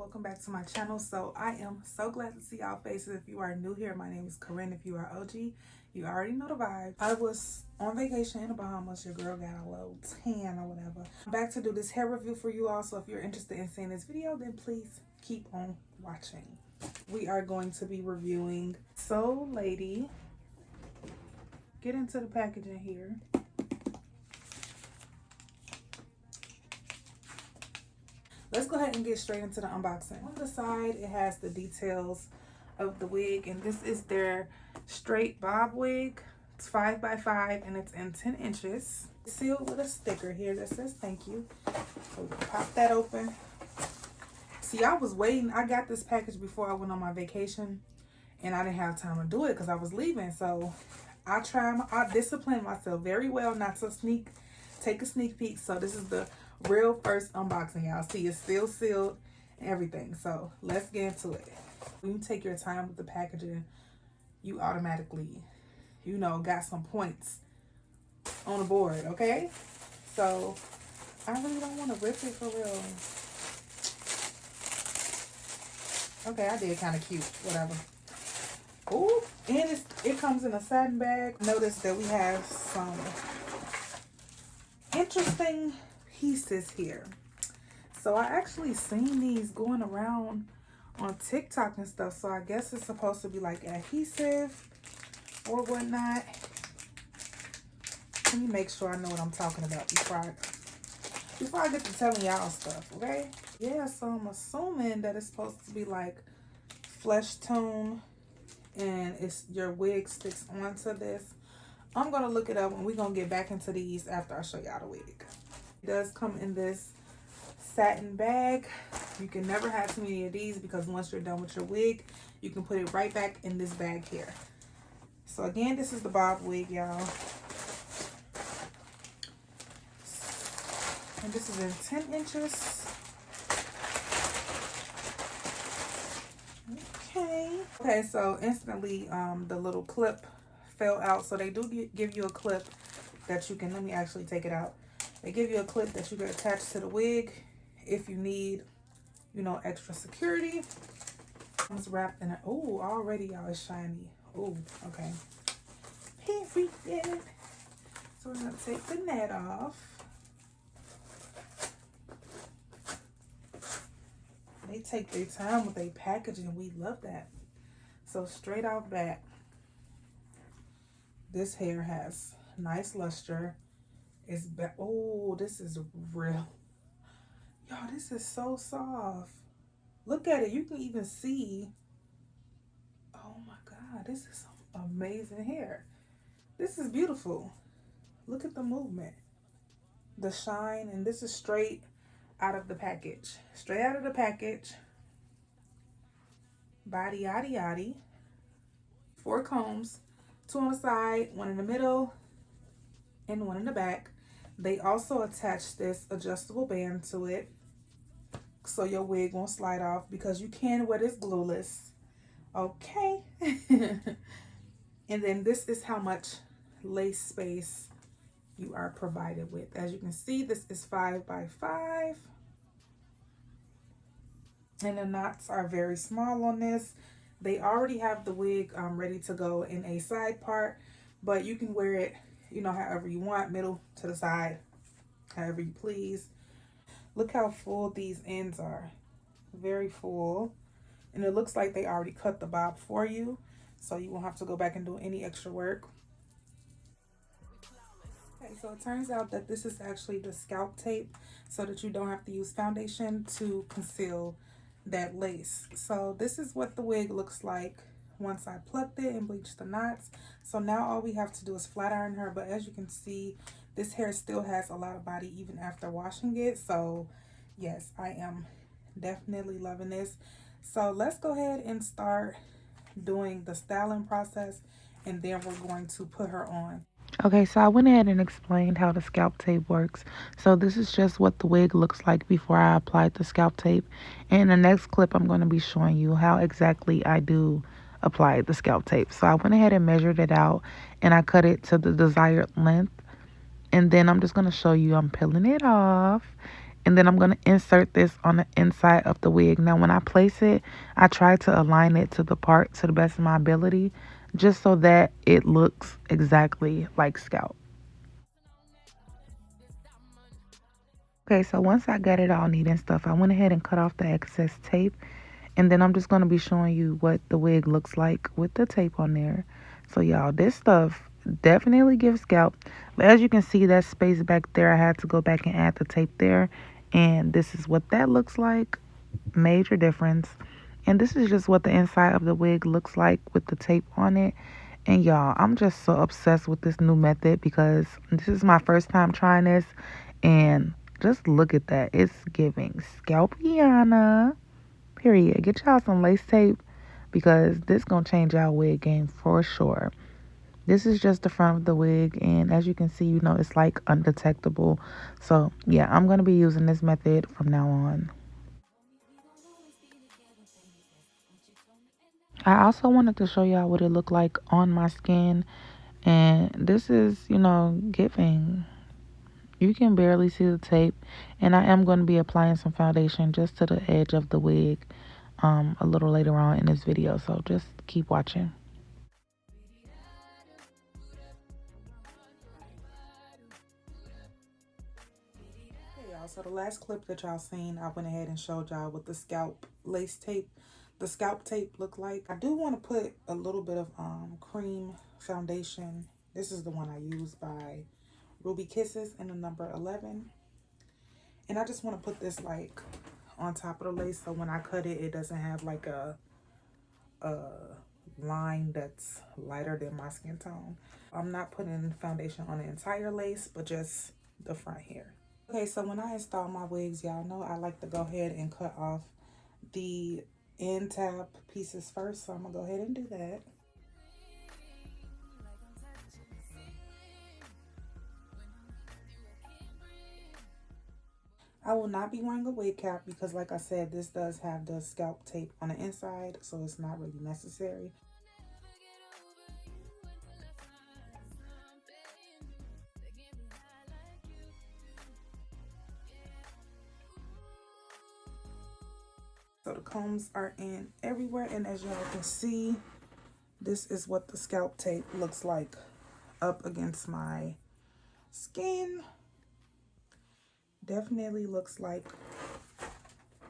welcome back to my channel. So I am so glad to see y'all faces. If you are new here, my name is Corinne. If you are OG, you already know the vibe. I was on vacation in the Bahamas. Your girl got a little tan or whatever. I'm back to do this hair review for you all. So if you're interested in seeing this video, then please keep on watching. We are going to be reviewing So Lady. Get into the packaging here. Let's go ahead and get straight into the unboxing. On the side, it has the details of the wig, and this is their straight bob wig. It's 5x5 and it's in 10 inches. It's sealed with a sticker here that says thank you. So we can pop that open. See, I was waiting. I got this package before I went on my vacation, and I didn't have time to do it because I was leaving. So I disciplined myself very well not to take a sneak peek. So this is the real first unboxing, y'all. See, it's still sealed and everything. So let's get into it. When you take your time with the packaging, you automatically, you know, got some points on the board, okay? So I really don't want to rip it for real. Okay, I did kind of cute, whatever. Ooh, and it comes in a satin bag. Notice that we have some interesting pieces here. So I actually seen these going around on TikTok and stuff, so I guess it's supposed to be like adhesive or whatnot. Let me make sure I know what I'm talking about before I get to telling y'all stuff, okay? Yeah, so I'm assuming that it's supposed to be like flesh tone and your wig sticks onto this. I'm gonna look it up and we're gonna get back into these after I show y'all the wig. It does come in this satin bag. You can never have too many of these because once you're done with your wig, you can put it right back in this bag here. So again, this is the bob wig, y'all. And this is in 10 inches. Okay, so instantly the little clip fell out. So they do give you a clip that you can, let me actually take it out. They give you a clip that you can attach to the wig if you need, you know, extra security. It's wrapped in it. Oh, already y'all is shiny. Oh, okay. Period. So we're gonna take the net off. They take their time with their packaging. We love that. So straight out back, this hair has nice luster. Oh, this is real. Y'all, this is so soft. Look at it. You can even see. Oh my God, this is some amazing hair. This is beautiful. Look at the movement, the shine, and this is straight out of the package. Straight out of the package. Body, yaddy, yaddy. 4 combs, 2 on the side, 1 in the middle, and 1 in the back. They also attach this adjustable band to it so your wig won't slide off because you can wear this glueless. Okay. And then this is how much lace space you are provided with. As you can see, this is 5x5. And the knots are very small on this. They already have the wig ready to go in a side part, but you can wear it, you know, however you want, middle to the side, however you please. Look how full these ends are. Very full. And it looks like they already cut the bob for you, so you won't have to go back and do any extra work. Okay, so it turns out that this is actually the scalp tape so that you don't have to use foundation to conceal that lace. So this is what the wig looks like once I plucked it and bleached the knots. So now all we have to do is flat iron her, but as you can see, this hair still has a lot of body even after washing it. So yes, I am definitely loving this. So let's go ahead and start doing the styling process, and then we're going to put her on. Okay, so I went ahead and explained how the scalp tape works. So this is just what the wig looks like before I applied the scalp tape. And in the next clip, I'm going to be showing you how exactly I do apply the scalp tape. So I went ahead and measured it out, and I cut it to the desired length. And then I'm just going to show you I'm peeling it off. And then I'm going to insert this on the inside of the wig. Now, when I place it, I try to align it to the part to the best of my ability, just so that it looks exactly like scalp. Okay, so once I got it all neat and stuff, I went ahead and cut off the excess tape. And then I'm just going to be showing you what the wig looks like with the tape on there. So y'all, this stuff definitely gives scalp. But as you can see, that space back there, I had to go back and add the tape there. And this is what that looks like. Major difference. And this is just what the inside of the wig looks like with the tape on it. And y'all, I'm just so obsessed with this new method because this is my first time trying this. And just look at that. It's giving scalpiana. Period. Get y'all some lace tape because this gonna change our wig game for sure. This is just the front of the wig, and as you can see, you know, it's like undetectable. So yeah, I'm gonna be using this method from now on. I also wanted to show y'all what it looked like on my skin, and this is, you know, giving. You can barely see the tape, and I am going to be applying some foundation just to the edge of the wig a little later on in this video, so just keep watching. Hey y'all, so the last clip that y'all seen, I went ahead and showed y'all what the scalp lace tape, the scalp tape look like. I do want to put a little bit of cream foundation. This is the one I use by Ruby Kisses in the number 11. And I just want to put this like on top of the lace so when I cut it, it doesn't have like a line that's lighter than my skin tone. I'm not putting foundation on the entire lace, but just the front here. Okay, so when I install my wigs, y'all know I like to go ahead and cut off the end tab pieces first, so I'm gonna go ahead and do that. I will not be wearing a wig cap because like I said, this does have the scalp tape on the inside, so it's not really necessary. So the combs are in everywhere, and as y'all can see, this is what the scalp tape looks like up against my skin. Definitely looks like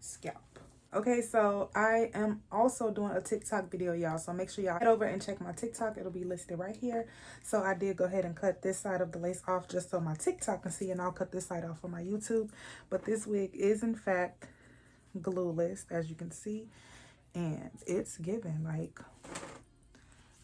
scalp. Okay, so I am also doing a TikTok video, y'all, so make sure y'all head over and check my TikTok. It'll be listed right here. So I did go ahead and cut this side of the lace off just so my TikTok can see, and I'll cut this side off on my YouTube. But this wig is in fact glueless, as you can see, and it's giving, like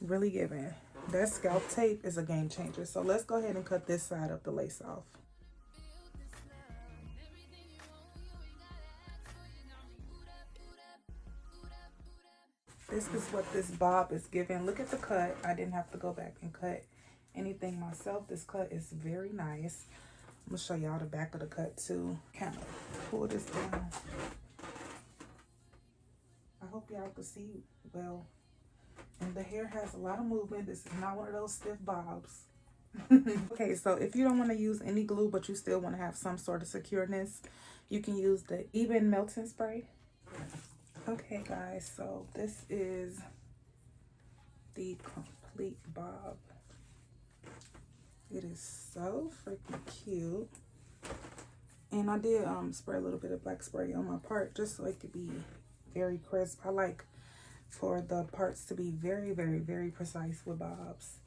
really giving. That scalp tape is a game changer. So let's go ahead and cut this side of the lace off. This is what this bob is giving. Look at the cut. I didn't have to go back and cut anything myself. This cut is very nice. I'm gonna show y'all the back of the cut too. Kind of pull this down. I hope y'all can see well. And the hair has a lot of movement. This is not one of those stiff bobs. Okay, so if you don't want to use any glue, but you still want to have some sort of secureness, you can use the Even Melting Spray. Okay, guys, so this is the complete bob. It is so freaking cute. And I did spray a little bit of black spray on my part just so it could be very crisp. I like for the parts to be very, very, very precise with bobs.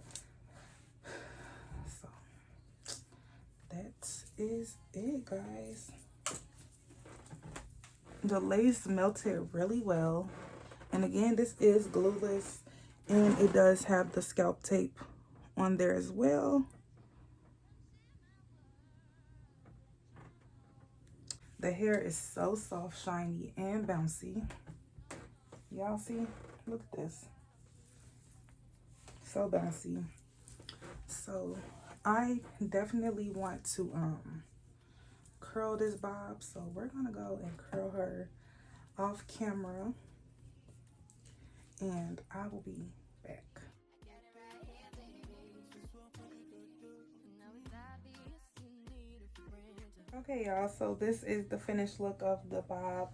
So that is it, guys. The lace melted really well. And again, this is glueless, and it does have the scalp tape on there as well. The hair is so soft, shiny, and bouncy. Y'all see? Look at this. So bouncy. So I definitely want to curl this bob, so we're gonna go and curl her off camera, and I will be back. Okay, y'all, so this is the finished look of the bob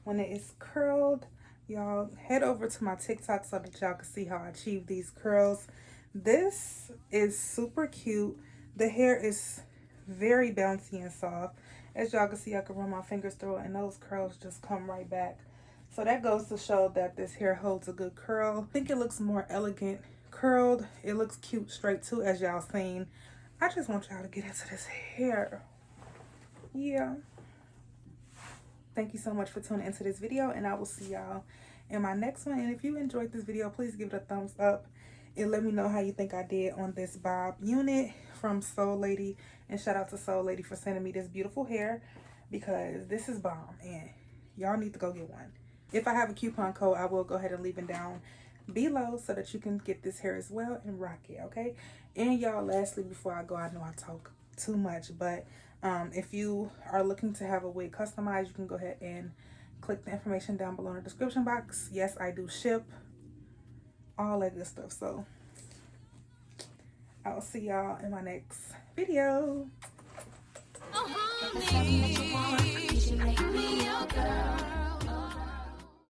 when it is curled. Y'all head over to my TikTok so that y'all can see how I achieve these curls. This is super cute. The hair is very bouncy and soft. As y'all can see, I can run my fingers through it and those curls just come right back. So that goes to show that this hair holds a good curl. I think it looks more elegant curled. It looks cute straight too, as y'all seen. I just want y'all to get into this hair. Yeah. Thank you so much for tuning into this video, and I will see y'all in my next one. And if you enjoyed this video, please give it a thumbs up and let me know how you think I did on this bob unit from Soul Lady. And shout out to Soul Lady for sending me this beautiful hair, because this is bomb and y'all need to go get one. If I have a coupon code, I will go ahead and leave it down below so that you can get this hair as well and rock it, okay? And y'all, lastly, before I go, I know I talk too much, but if you are looking to have a wig customized, you can go ahead and click the information down below in the description box. Yes, I do ship, all that good stuff. So I'll see y'all in my next video. Oh, honey, you make me your girl.